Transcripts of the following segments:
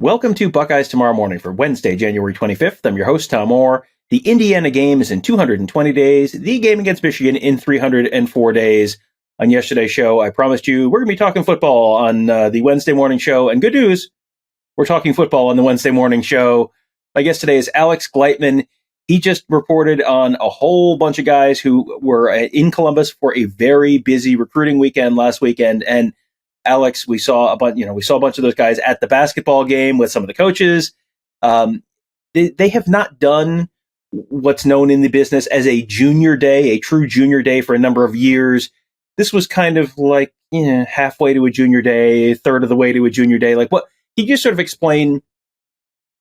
Welcome to Buckeyes Tomorrow Morning for Wednesday, January 25th. I'm your host, Tom Orr. The Indiana game is in 220 days. The game against Michigan in 304 days. On yesterday's show, I promised you we're going to be talking football on the Wednesday morning show. And good news, we're talking football on the Wednesday morning show. My guest today is Alex Gleitman. He just reported on a whole bunch of guys who were in Columbus for a very busy recruiting weekend last weekend. And Alex, we saw a bunch of those guys at the basketball game with some of the coaches. They have not done what's known in the business as a junior day, a true junior day, for a number of years. This was kind of like halfway to a junior day, a third of the way to a junior day. Like, what? Can you just sort of explain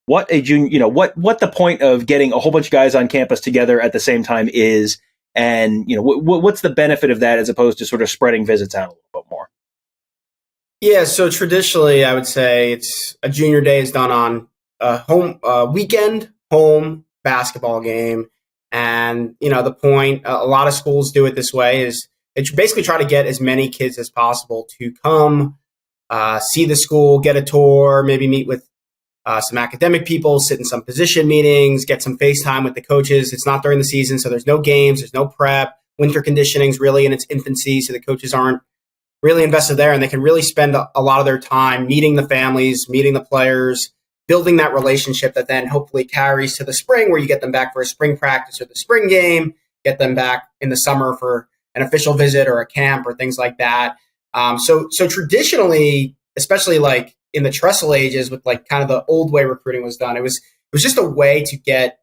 what a junior, what the point of getting a whole bunch of guys on campus together at the same time is, and what's the benefit of that as opposed to sort of spreading visits out a little bit more? Yeah, so traditionally, I would say it's a junior day is done on a weekend home basketball game, and the point a lot of schools do it this way is they basically try to get as many kids as possible to come see the school, get a tour, maybe meet with some academic people, sit in some position meetings, get some FaceTime with the coaches. It's not during the season, so there's no games, there's no prep. Winter conditioning's really in its infancy, so the coaches aren't really invested there, and they can really spend a lot of their time meeting the families, meeting the players, building that relationship that then hopefully carries to the spring, where you get them back for a spring practice or the spring game, get them back in the summer for an official visit or a camp or things like that. So traditionally, especially like in the Trestle ages, with like kind of the old way recruiting was done, it was just a way to get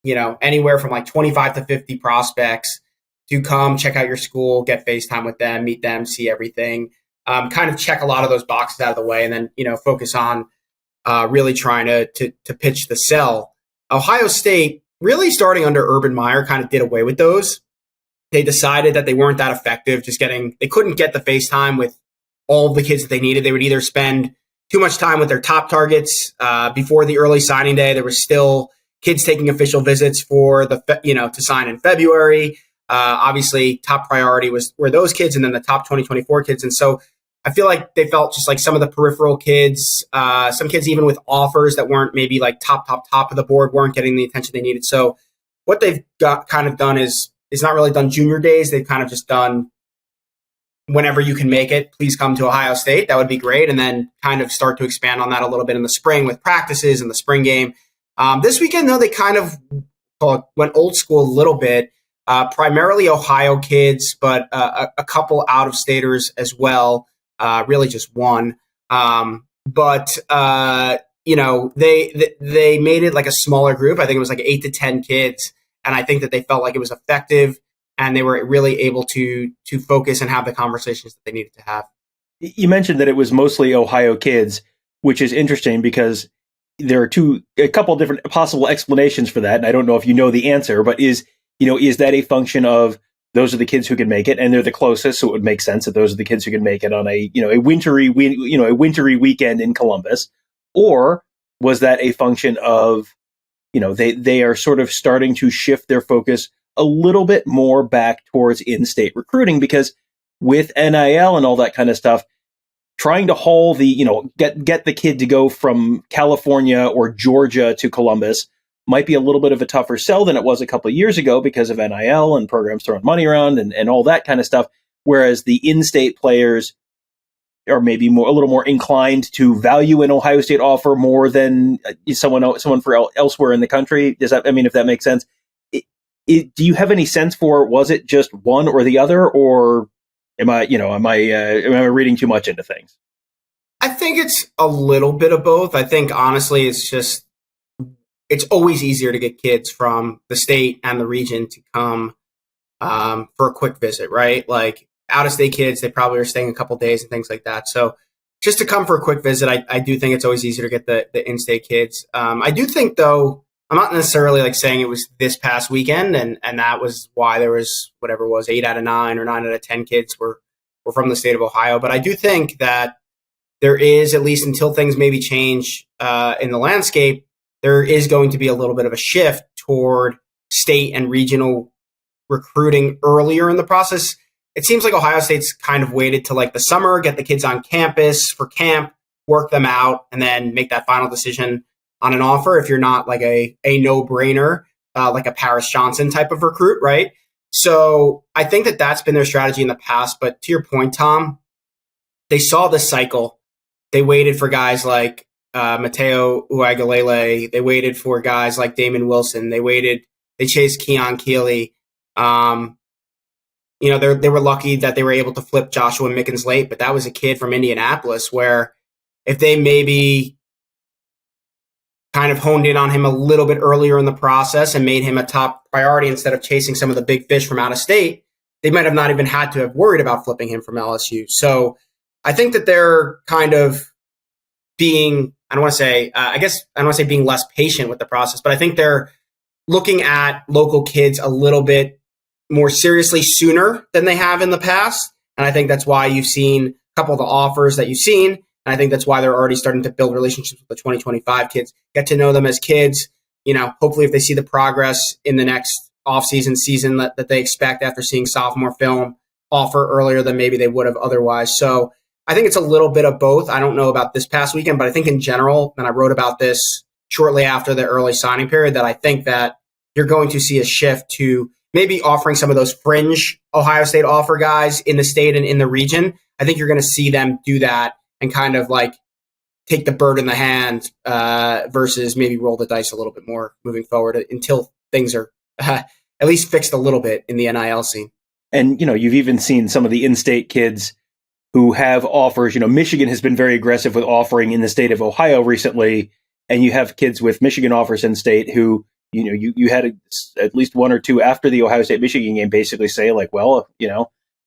anywhere from like 25 to 50 prospects to come check out your school, get FaceTime with them, meet them, see everything, kind of check a lot of those boxes out of the way, and then focus on really trying to pitch the sell. Ohio State, really starting under Urban Meyer, kind of did away with those. They decided that they weren't that effective. They couldn't get the FaceTime with all of the kids that they needed. They would either spend too much time with their top targets before the early signing day. There was still kids taking official visits for to sign in February. Obviously, top priority were those kids, and then the top 2024 kids. And so I feel like they felt just like some of the peripheral kids, some kids even with offers that weren't maybe like top of the board, weren't getting the attention they needed. So what they've kind of done is not really done junior days. They've kind of just done whenever you can make it, please come to Ohio State. That would be great. And then kind of start to expand on that a little bit in the spring with practices and the spring game. This weekend, though, they kind of went old school a little bit. Primarily Ohio kids, but a couple out-of-staters as well. Really just one. But they made it like a smaller group. I think it was like 8 to 10 kids. And I think that they felt like it was effective, and they were really able to focus and have the conversations that they needed to have. You mentioned that it was mostly Ohio kids, which is interesting because there are a couple different possible explanations for that. And I don't know if you know the answer, but is that a function of those are the kids who can make it, and they're the closest, so it would make sense that those are the kids who can make it on a wintry weekend in Columbus? Or was that a function of they are sort of starting to shift their focus a little bit more back towards in-state recruiting, because with NIL and all that kind of stuff, trying to haul get the kid to go from California or Georgia to Columbus might be a little bit of a tougher sell than it was a couple of years ago because of NIL and programs throwing money around and all that kind of stuff. Whereas the in-state players are maybe a little more inclined to value an Ohio State offer more than someone for elsewhere in the country. If that makes sense. Do you have any sense for, was it just one or the other, or am I reading too much into things? I think it's a little bit of both. I think honestly, it's always easier to get kids from the state and the region to come for a quick visit, right? Like out-of-state kids, they probably are staying a couple days and things like that. So just to come for a quick visit, I do think it's always easier to get the in-state kids. I do think, though, I'm not necessarily like saying it was this past weekend, and that was why there was whatever it was, 8 out of 9 or 9 out of 10 kids were from the state of Ohio. But I do think that there is, at least until things maybe change in the landscape, there is going to be a little bit of a shift toward state and regional recruiting earlier in the process. It seems like Ohio State's kind of waited to like the summer, get the kids on campus for camp, work them out, and then make that final decision on an offer if you're not like a no-brainer, like a Paris Johnson type of recruit, right? So I think that that's been their strategy in the past. But to your point, Tom, they saw this cycle. They waited for guys like Mateo Uiagalelei. They waited for guys like Damon Wilson. They chased Keon Keeley. They were lucky that they were able to flip Joshua Mickens late, but that was a kid from Indianapolis where if they maybe kind of honed in on him a little bit earlier in the process and made him a top priority instead of chasing some of the big fish from out of state, they might have not even had to have worried about flipping him from LSU. So I think that they're kind of being, I don't want to say being less patient with the process, but I think they're looking at local kids a little bit more seriously sooner than they have in the past. And I think that's why you've seen a couple of the offers that you've seen. And I think that's why they're already starting to build relationships with the 2025 kids, get to know them as kids. Hopefully if they see the progress in the next offseason season that they expect after seeing sophomore film, offer earlier than maybe they would have otherwise. So I think it's a little bit of both. I don't know about this past weekend, but I think in general, and I wrote about this shortly after the early signing period, that I think that you're going to see a shift to maybe offering some of those fringe Ohio State offer guys in the state and in the region. I think you're going to see them do that and kind of like take the bird in the hand versus maybe roll the dice a little bit more moving forward until things are at least fixed a little bit in the NIL scene. And, you've even seen some of the in-state kids who have offers. Michigan has been very aggressive with offering in the state of Ohio recently, and you have kids with Michigan offers in state who, you had at least one or two after the Ohio State-Michigan game basically say like, well,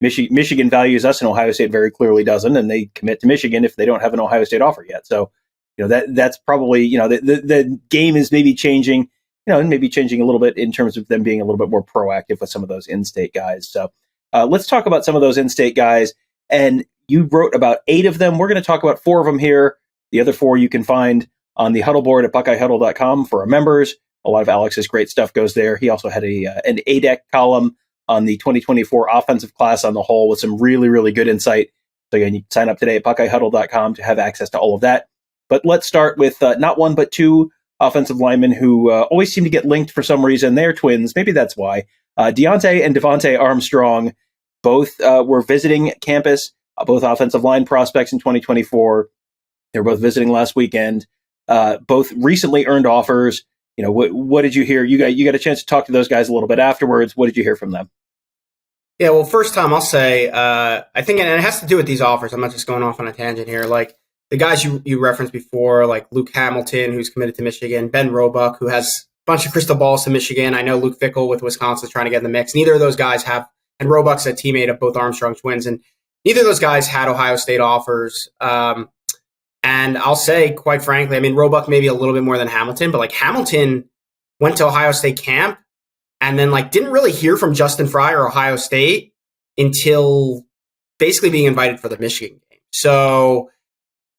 Michigan values us and Ohio State very clearly doesn't, and they commit to Michigan if they don't have an Ohio State offer yet. So, that's probably, the game is maybe changing, and maybe changing a little bit in terms of them being a little bit more proactive with some of those in-state guys. So let's talk about some of those in-state guys. And you wrote about 8 of them. We're going to talk about 4 of them here. The other 4 you can find on the huddle board at BuckeyeHuddle.com for our members. A lot of Alex's great stuff goes there. He also had an ADEC column on the 2024 offensive class on the whole with some really, really good insight. So again, you can sign up today at BuckeyeHuddle.com to have access to all of that. But let's start with not one, but 2 offensive linemen who always seem to get linked for some reason. They're twins. Maybe that's why. Deontay and Devontae Armstrong both were visiting campus, both offensive line prospects in 2024. They were both visiting last weekend. Both recently earned offers. What did you hear? You got a chance to talk to those guys a little bit afterwards. What did you hear from them? Yeah, well, first time I'll say, I think, and it has to do with these offers. I'm not just going off on a tangent here. Like the guys you referenced before, like Luke Hamilton, who's committed to Michigan, Ben Roebuck, who has a bunch of crystal balls to Michigan. I know Luke Fickell with Wisconsin is trying to get in the mix. Neither of those guys have, and Roebuck's a teammate of both Armstrong twins, and neither of those guys had Ohio State offers. And I'll say, quite frankly, I mean, Roebuck maybe a little bit more than Hamilton, but like Hamilton went to Ohio State camp and then like didn't really hear from Justin Fry or Ohio State until basically being invited for the Michigan game. So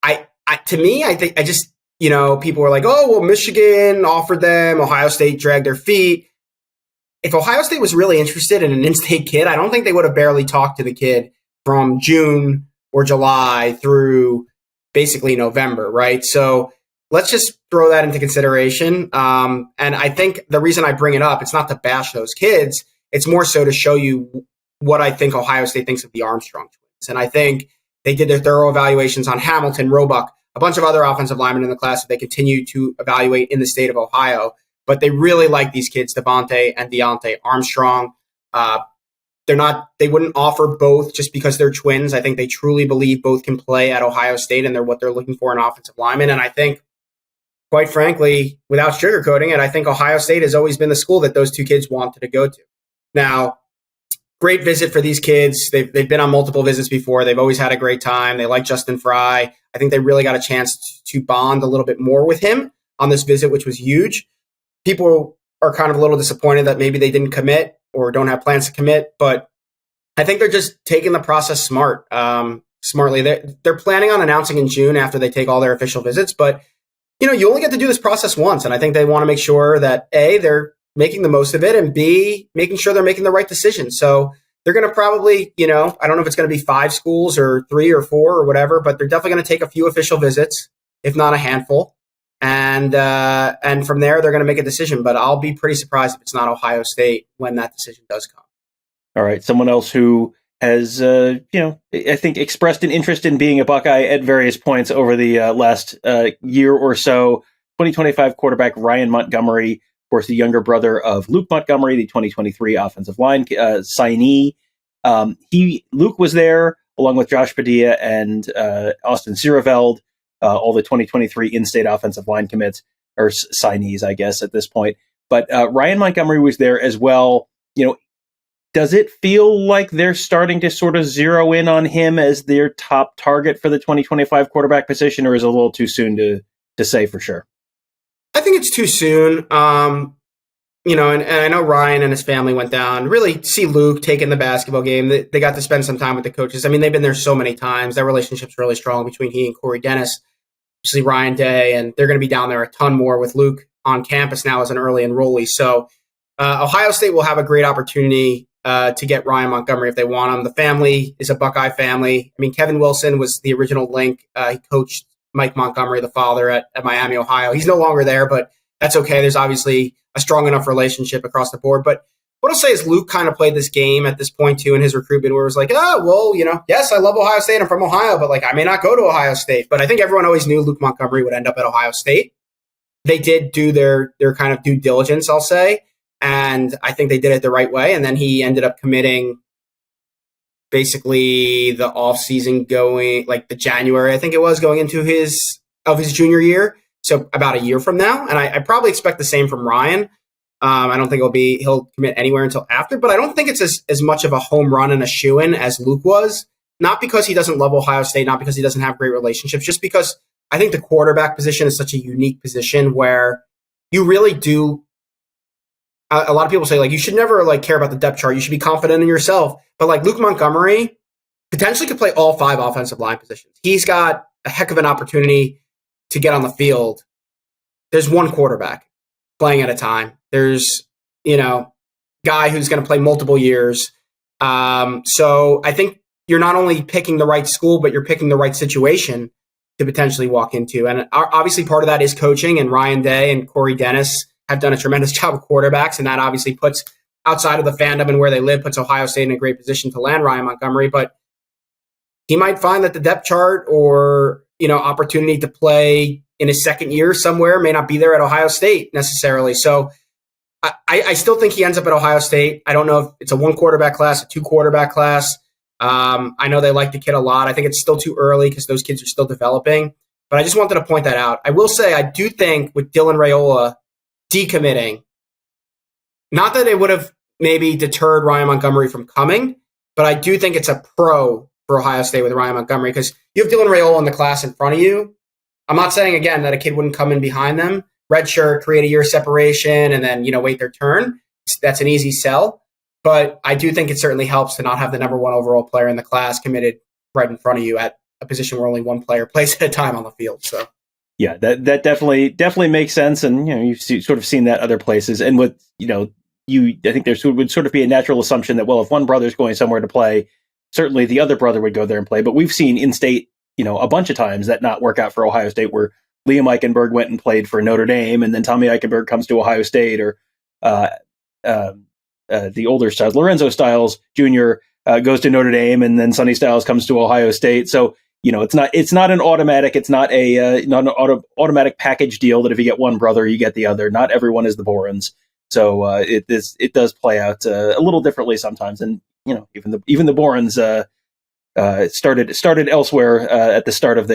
I think people were like, oh, well, Michigan offered them, Ohio State dragged their feet. If Ohio State was really interested in an in-state kid, I don't think they would have barely talked to the kid from June or July through basically November, right? So let's just throw that into consideration. And I think the reason I bring it up, it's not to bash those kids. It's more so to show you what I think Ohio State thinks of the Armstrong twins. And I think they did their thorough evaluations on Hamilton, Roebuck, a bunch of other offensive linemen in the class that they continue to evaluate in the state of Ohio. But they really like these kids, Devontae and Deontay Armstrong. They wouldn't offer both just because they're twins. I think they truly believe both can play at Ohio State and they're what they're looking for in offensive linemen. And I think, quite frankly, without sugarcoating it, I think Ohio State has always been the school that those 2 kids wanted to go to. Now, great visit for these kids. They've been on multiple visits before. They've always had a great time. They like Justin Fry. I think they really got a chance to bond a little bit more with him on this visit, which was huge. People are kind of a little disappointed that maybe they didn't commit or don't have plans to commit, but I think they're just taking the process smartly. They're planning on announcing in June after they take all their official visits, but you only get to do this process once, and I think they want to make sure that A, they're making the most of it, and B, making sure they're making the right decision. So they're going to probably, I don't know if it's going to be 5 schools or 3 or 4 or whatever, but they're definitely going to take a few official visits, if not a handful. And from there, they're going to make a decision. But I'll be pretty surprised if it's not Ohio State when that decision does come. All right. Someone else who has, I think expressed an interest in being a Buckeye at various points over the last year or so. 2025 quarterback Ryan Montgomery, of course, the younger brother of Luke Montgomery, the 2023 offensive line signee. Luke was there along with Josh Padilla and Austin Siereveld, all the 2023 in-state offensive line commits, or signees, I guess, at this point. But Ryan Montgomery was there as well. Does it feel like they're starting to sort of zero in on him as their top target for the 2025 quarterback position, or is it a little too soon to say for sure? I think it's too soon. And I know Ryan and his family went down, really see Luke taking the basketball game. They got to spend some time with the coaches. I mean, they've been there so many times. That relationship's really strong between he and Corey Dennis, obviously Ryan Day, and they're going to be down there a ton more with Luke on campus now as an early enrollee. So Ohio State will have a great opportunity to get Ryan Montgomery if they want him. The family is a Buckeye family. I mean, Kevin Wilson was the original link. He coached Mike Montgomery, the father, at Miami, Ohio. He's no longer there, but that's okay. There's obviously a strong enough relationship across the board. But what I'll say is Luke kind of played this game at this point, too, in his recruitment where it was like, yes, I love Ohio State. I'm from Ohio, but I may not go to Ohio State. But I think everyone always knew Luke Montgomery would end up at Ohio State. They did do their kind of due diligence, I'll say. And I think they did it the right way. And then he ended up committing basically the offseason going, the January, I think it was, going into his junior year. So about a year from now. And I probably expect the same from Ryan. I don't think he'll commit anywhere until after, but I don't think it's as much of a home run and a shoo-in as Luke was. Not because he doesn't love Ohio State, not because he doesn't have great relationships, just because I think the quarterback position is such a unique position where you really do. A lot of people say, you should never, care about the depth chart. You should be confident in yourself. But, Luke Montgomery potentially could play all 5 offensive line positions. He's got a heck of an opportunity to get on the field. There's one quarterback playing at a time. There's, guy who's going to play multiple years. So I think you're not only picking the right school, but you're picking the right situation to potentially walk into. And obviously part of that is coaching, and Ryan Day and Corey Dennis have done a tremendous job of quarterbacks, and that obviously puts, outside of the fandom and where they live, puts Ohio State in a great position to land Ryan Montgomery. But he might find that the depth chart or, opportunity to play in his second year somewhere may not be there at Ohio State necessarily. So I still think he ends up at Ohio State. I don't know if it's a 1 quarterback class, a 2 quarterback class. I know they like the kid a lot. I think it's still too early because those kids are still developing. But I just wanted to point that out. I will say I do think with Dylan Raiola decommitting, not that it would have maybe deterred Ryan Montgomery from coming, but I do think it's a pro for Ohio State with Ryan Montgomery because you have Dylan Raiola in the class in front of you. I'm not saying, again, that a kid wouldn't come in behind them, redshirt, create a year separation, and then, wait their turn. That's an easy sell. But I do think it certainly helps to not have the number 1 overall player in the class committed right in front of you at a position where only one player plays at a time on the field. So. Yeah, that definitely makes sense, and you've sort of seen that other places. And with I think there would sort of be a natural assumption that if one brother's going somewhere to play, certainly the other brother would go there and play. But we've seen in-state, a bunch of times that not work out for Ohio State, where Liam Eichenberg went and played for Notre Dame, and then Tommy Eichenberg comes to Ohio State, or the older Styles, Lorenzo Styles Jr. Goes to Notre Dame, and then Sonny Styles comes to Ohio State. So. It's not an automatic. It's not an automatic package deal that if you get one brother, you get the other. Not everyone is the Borans, so it does play out a little differently sometimes. And even the Borans started elsewhere at the start of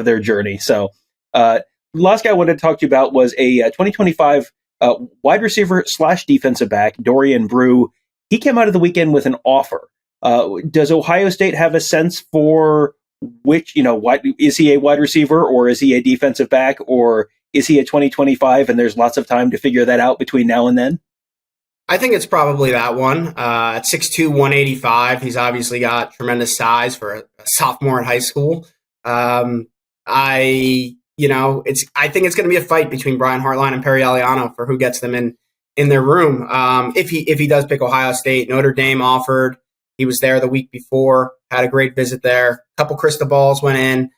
their journey. So last guy I wanted to talk to you about was a 2025 wide receiver / defensive back, Dorian Brew. He came out of the weekend with an offer. Does Ohio State have a sense for which, is he a wide receiver, or is he a defensive back, or is he a 2025? And there's lots of time to figure that out between now and then. I think it's probably that one. At 6'2", 185, he's obviously got tremendous size for a sophomore in high school. I think it's going to be a fight between Brian Hartline and Perry Aliano for who gets them in their room. If he does pick Ohio State, Notre Dame offered He was there the week before, had a great visit there. A couple crystal balls went in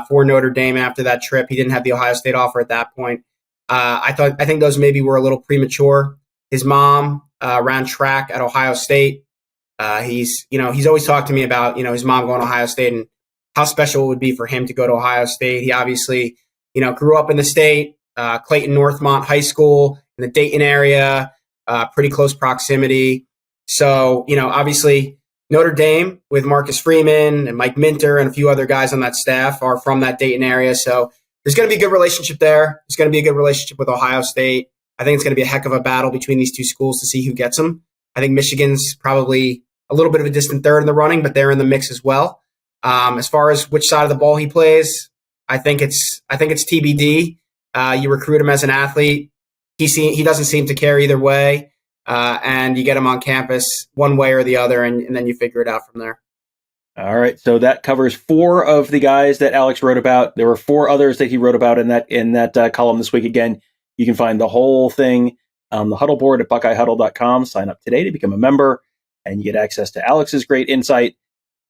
for Notre Dame after that trip. He didn't have the Ohio State offer at that point. I think those maybe were a little premature. His mom ran track at Ohio State. He's always talked to me about, his mom going to Ohio State and how special it would be for him to go to Ohio State. He obviously, grew up in the state, Clayton Northmont High School in the Dayton area, pretty close proximity. So, obviously Notre Dame with Marcus Freeman and Mike Minter and a few other guys on that staff are from that Dayton area. So there's going to be a good relationship there. There's going to be a good relationship with Ohio State. I think it's going to be a heck of a battle between these two schools to see who gets them. I think Michigan's probably a little bit of a distant third in the running, but they're in the mix as well. As far as which side of the ball he plays, I think it's TBD. You recruit him as an athlete. He doesn't seem to care either way. And you get him on campus one way or the other, and then you figure it out from there. All right, so that covers 4 of the guys that Alex wrote about. There were 4 others that he wrote about in that column this week. Again, you can find the whole thing on the Huddle board at BuckeyeHuddle.com. Sign up today to become a member, and you get access to Alex's great insight,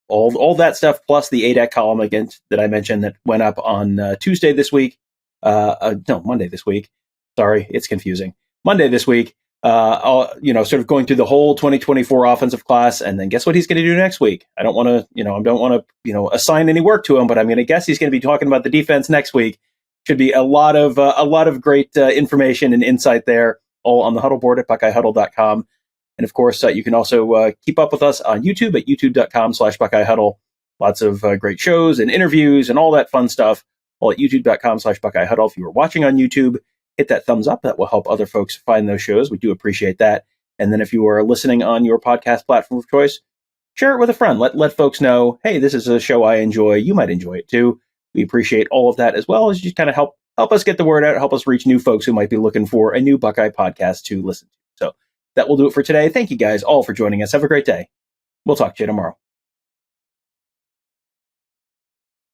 all that stuff, plus the ADAC column again that I mentioned that went up on Monday this week. Sorry, it's confusing. Monday this week. Sort of going through the whole 2024 offensive class, and then guess what he's going to do next week? I don't want to, assign any work to him, but I'm going to guess he's going to be talking about the defense next week. Should be a lot of great information and insight there, all on the Huddle board at BuckeyeHuddle.com. And of course, you can also keep up with us on YouTube at youtube.com/BuckeyeHuddle. Lots of great shows and interviews and all that fun stuff, all at youtube.com/BuckeyeHuddle. If you are watching on YouTube, hit that thumbs up. That will help other folks find those shows. We do appreciate that. And then if you are listening on your podcast platform of choice, share it with a friend. Let folks know, hey, this is a show I enjoy. You might enjoy it too. We appreciate all of that, as well as just kind of help us get the word out, help us reach new folks who might be looking for a new Buckeye podcast to listen to. So that will do it for today. Thank you guys all for joining us. Have a great day. We'll talk to you tomorrow.